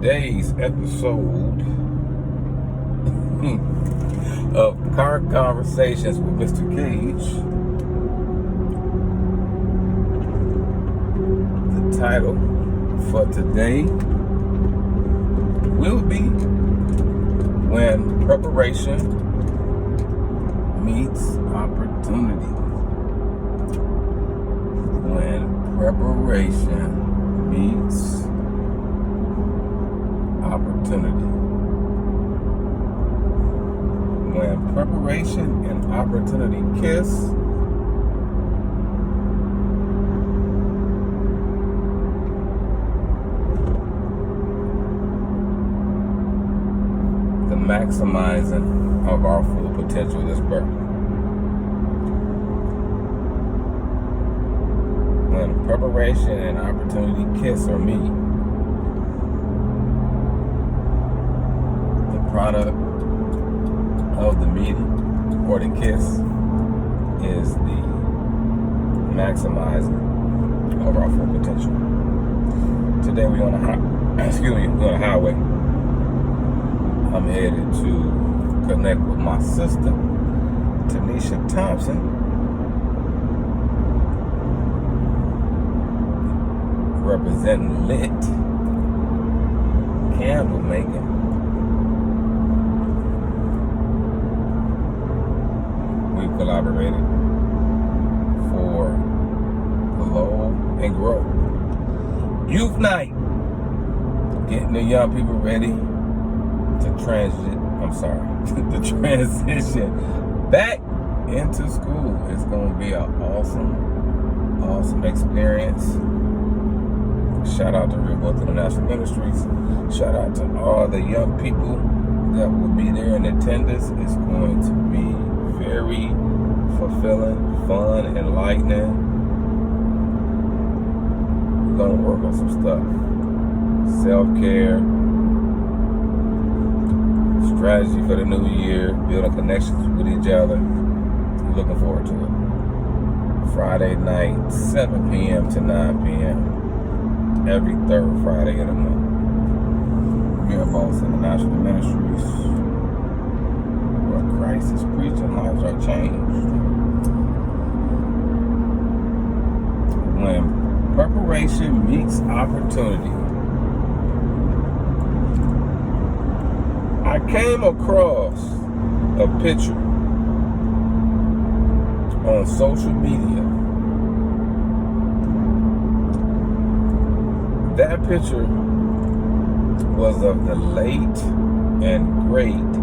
today's episode of Car Conversations with Mr. Cage. The title for today will be When Preparation Meets Opportunity. When preparation meets opportunity. When preparation and opportunity kiss, the maximizing of our full potential is birth. When preparation and opportunity kiss or meet, the product of the meeting or the kiss is the maximizing of our full potential. Today we're on a highway. I'm headed to connect with my sister, Tanisha Thompson, representing Lit Candle Making. We collaborated for Glow and Grow Youth Night, getting the young people ready to transition back into school. It's going to be an awesome experience. Shout out to Real Wealth International Ministries. Shout out to all the young people that will be there in attendance. It's going to be very fulfilling, fun, enlightening. We're going to work on some stuff. Self-care, strategy for the new year, building connections with each other. Looking forward to it. Friday night, 7 p.m. to 9 p.m. every third Friday of the month. We are both International Ministries, where Christ is preached and lives are changed. When preparation meets opportunity. I came across a picture on social media. That picture was of the late and great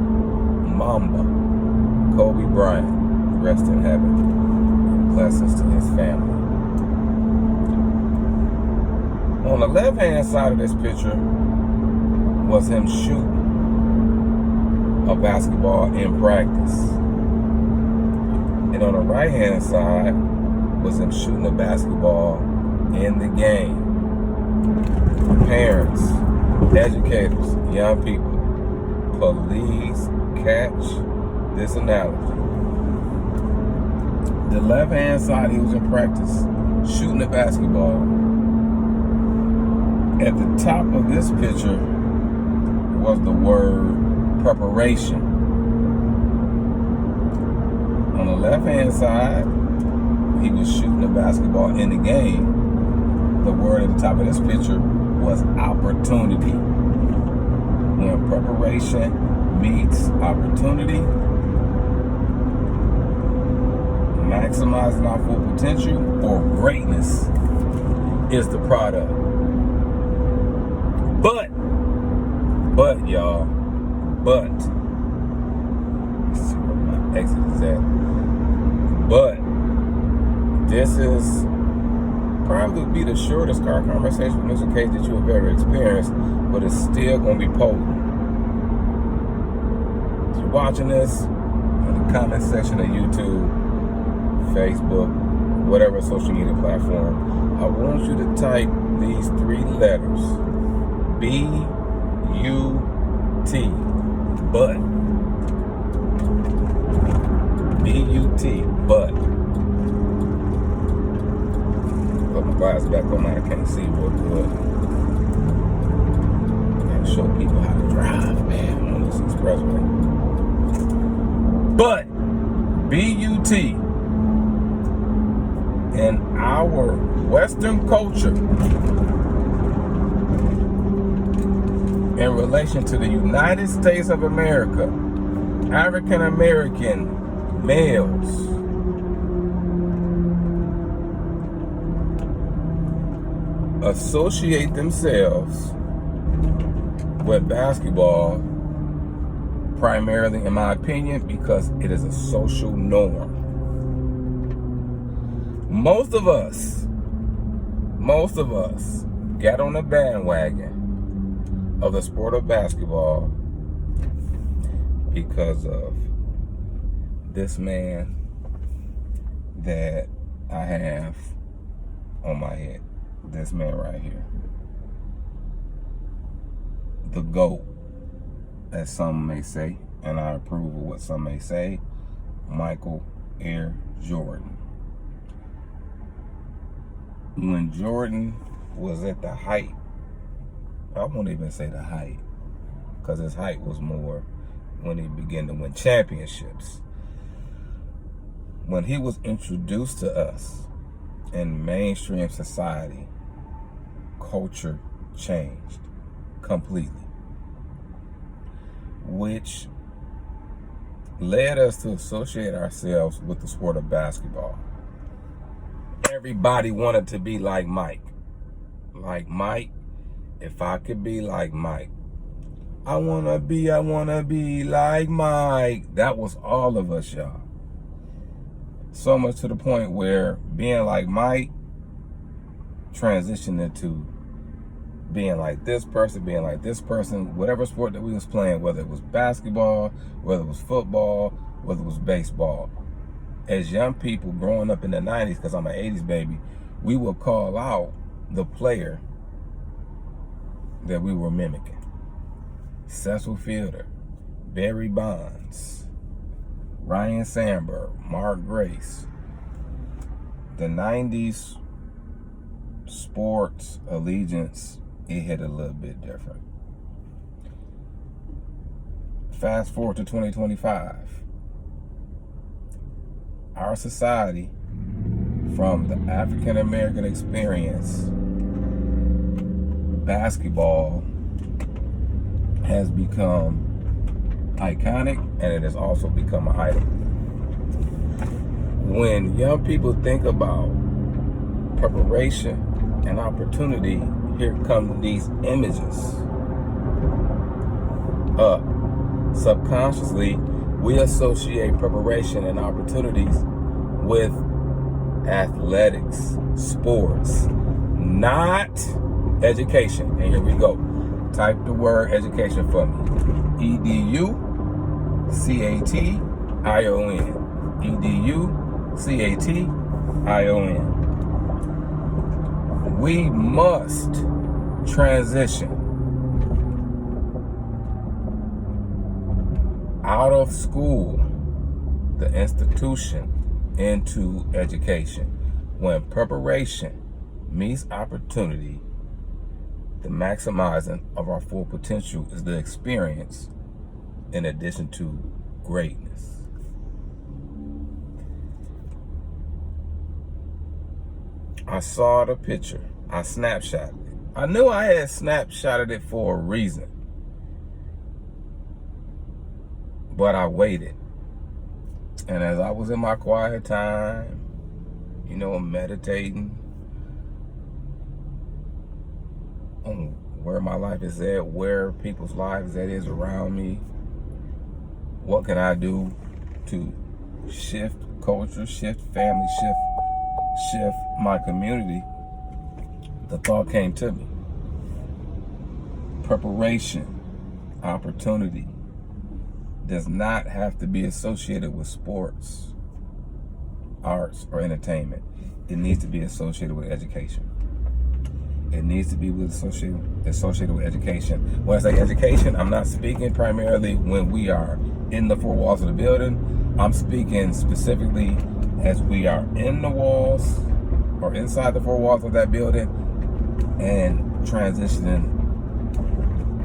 Mamba, Kobe Bryant, rest in heaven. Blessings to his family. On the left-hand side of this picture was him shooting a basketball in practice. And on the right-hand side was him shooting a basketball in the game. Parents, educators, young people, please catch this analogy. The left-hand side, he was in practice shooting a basketball. At the top of this picture was the word preparation. On the left-hand side, he was shooting a basketball in the game. The word at the top of this picture was opportunity. When preparation meets opportunity, maximizing our full potential or greatness is the product. But y'all, let's see where my exit is at. But this is probably be the shortest car conversation with Mr. Cage that you have ever experienced, but it's still going to be potent. If you're watching this in the comment section of YouTube, Facebook, whatever social media platform, I want you to type these three letters, B-U-T, but. B-U-T, but. Put my glasses back on, I can't see real good. and show people how to drive, man, on this expressway. But BUT in our Western culture, in relation to the United States of America, African American males associate themselves with basketball primarily, in my opinion, because it is a social norm. Most of us got on the bandwagon of the sport of basketball because of this man that I have on my head. This man right here. The GOAT, as some may say, and I approve of what some may say, Michael Air Jordan. When Jordan was at the height, I won't even say the height, because his height was more when he began to win championships. When he was introduced to us in mainstream society, culture changed completely, which led us to associate ourselves with the sport of basketball. Everybody wanted to be like Mike. Like Mike, if I could be like Mike. I wanna be like Mike. That was all of us, y'all. So much to the point where being like Mike transitioned into being like this person, whatever sport that we was playing, whether it was basketball, whether it was football, whether it was baseball. As young people growing up in the 90s, because I'm an 80s baby, we would call out the player that we were mimicking. Cecil Fielder, Barry Bonds, Ryan Sandberg, Mark Grace. The 90s sports allegiance, it hit a little bit different. Fast forward to 2025. Our society, from the African American experience, basketball has become iconic, and it has also become an idol. When young people think about preparation and opportunity, here come these images up. Subconsciously, we associate preparation and opportunities with athletics, sports, not education. And here we go. Type the word education for me. EDUCATION. EDUCATION. We must transition out of school, the institution, into education. When preparation meets opportunity, the maximizing of our full potential is the experience in addition to greatness. I saw the picture. I snapshotted it. I knew I had snapshotted it for a reason. But I waited. And as I was in my quiet time, meditating on where my life is at, where people's lives that is around me, what can I do to shift culture, shift family, shift my community, the thought came to me. Preparation, opportunity does not have to be associated with sports, arts, or entertainment. It needs to be associated with education. It needs to be associated with education. When I say education, I'm not speaking primarily when we are in the four walls of the building. I'm speaking specifically as we are in the walls or inside the four walls of that building and transitioning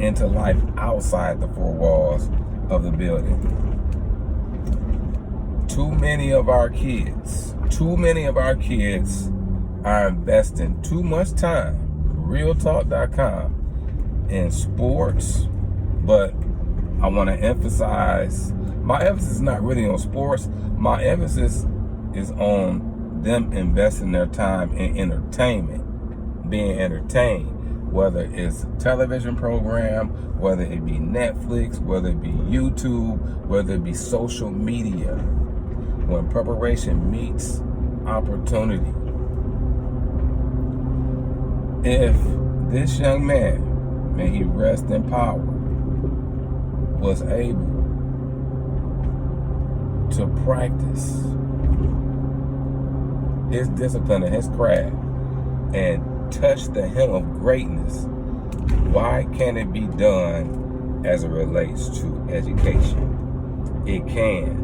into life outside the four walls of the building. Too many of our kids are investing too much time, realtalk.com, in sports, but I want to emphasize, my emphasis is not really on sports. My emphasis is on them investing their time in entertainment, being entertained, whether it's a television program, whether it be Netflix, whether it be YouTube, whether it be social media. When preparation meets opportunity. If this young man, may he rest in power, was able to practice his discipline and his craft and touch the hem of greatness, why can't it be done as it relates to education? It can.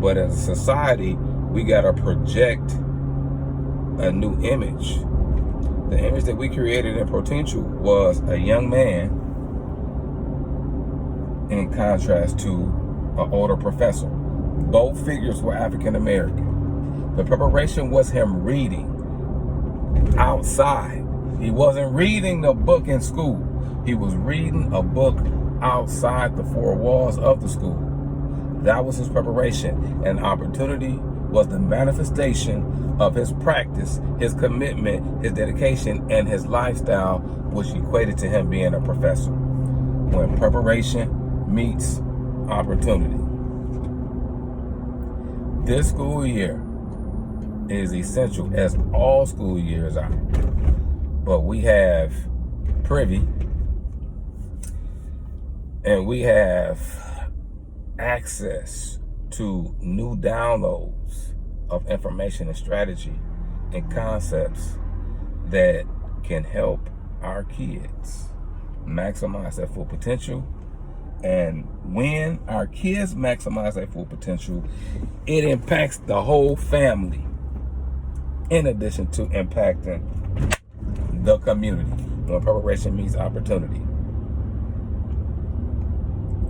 But as a society, we got to project a new image. The image that we created in Potential was a young man in contrast to an older professor. Both figures were African American. The preparation was him reading outside. He wasn't reading the book in school. He was reading a book outside the four walls of the school. That was his preparation. And opportunity was the manifestation of his practice, his commitment, his dedication, and his lifestyle, which equated to him being a professor. When preparation meets opportunity. This school year is essential, as all school years are. But we have Privy, and we have access to new downloads of information and strategy and concepts that can help our kids maximize their full potential. And when our kids maximize their full potential, it impacts the whole family, in addition to impacting the community. When preparation meets opportunity.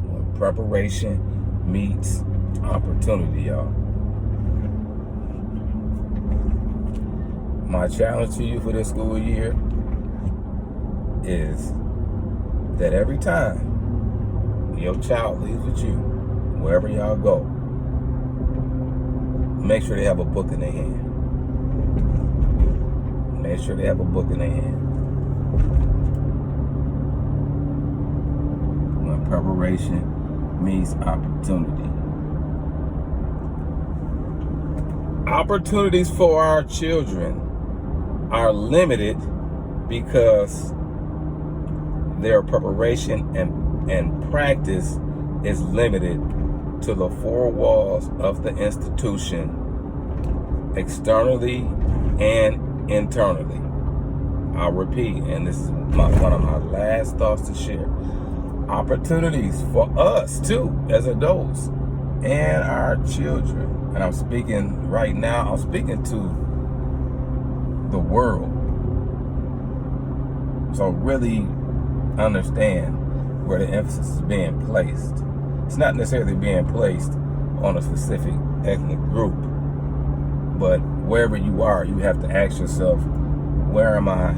When preparation meets opportunity, y'all. My challenge to you for this school year is that every time your child leaves with you, wherever y'all go, make sure they have a book in their hand. Make sure they have a book in their hand. When preparation meets opportunity. Opportunities for our children are limited because their preparation and practice is limited to the four walls of the institution, externally and internally. I'll repeat, and this is one of my last thoughts to share. Opportunities for us too, as adults, and our children. And I'm speaking right now, I'm speaking to the world. So really understand where the emphasis is being placed. It's not necessarily being placed on a specific ethnic group, but wherever you are, you have to ask yourself, where am I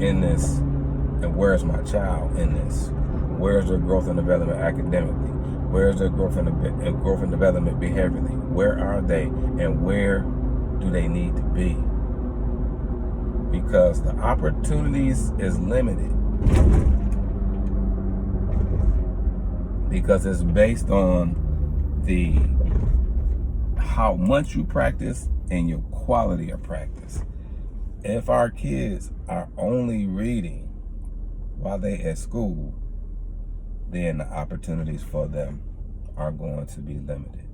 in this? And where's my child in this? Where's their growth and development academically? Where's their growth and development behaviorally? Where are they, and where do they need to be? Because the opportunities is limited. Because it's based on how much you practice and your quality of practice. If our kids are only reading while they at school, then the opportunities for them are going to be limited.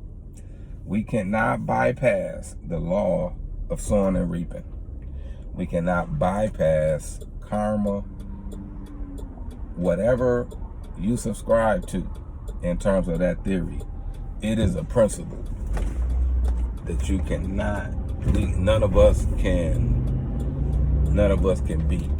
We cannot bypass the law of sowing and reaping. We cannot bypass karma, whatever you subscribe to in terms of that theory. It is a principle that you cannot, none of us can beat.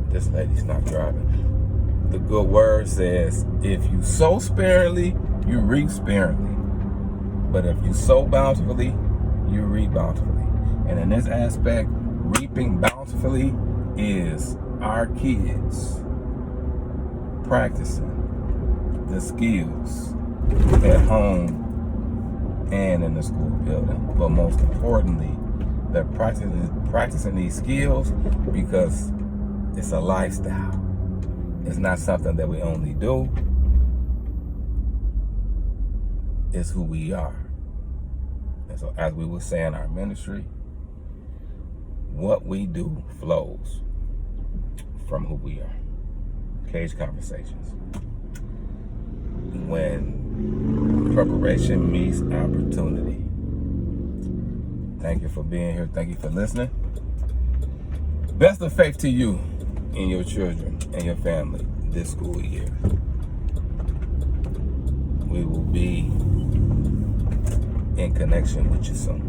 This lady's not driving. The good word says, if you sow sparingly, you reap sparingly. But if you sow bountifully, you reap bountifully. And in this aspect, reaping bountifully is our kids practicing the skills at home and in the school building. But most importantly, they're practicing these skills because it's a lifestyle. It's not something that we only do. It's who we are. And so, as we would say in our ministry, what we do flows from who we are. Cage Conversations. When preparation meets opportunity. Thank you for being here. Thank you for listening. Best of faith to you and your children and your family this school year. We will be in connection with you soon.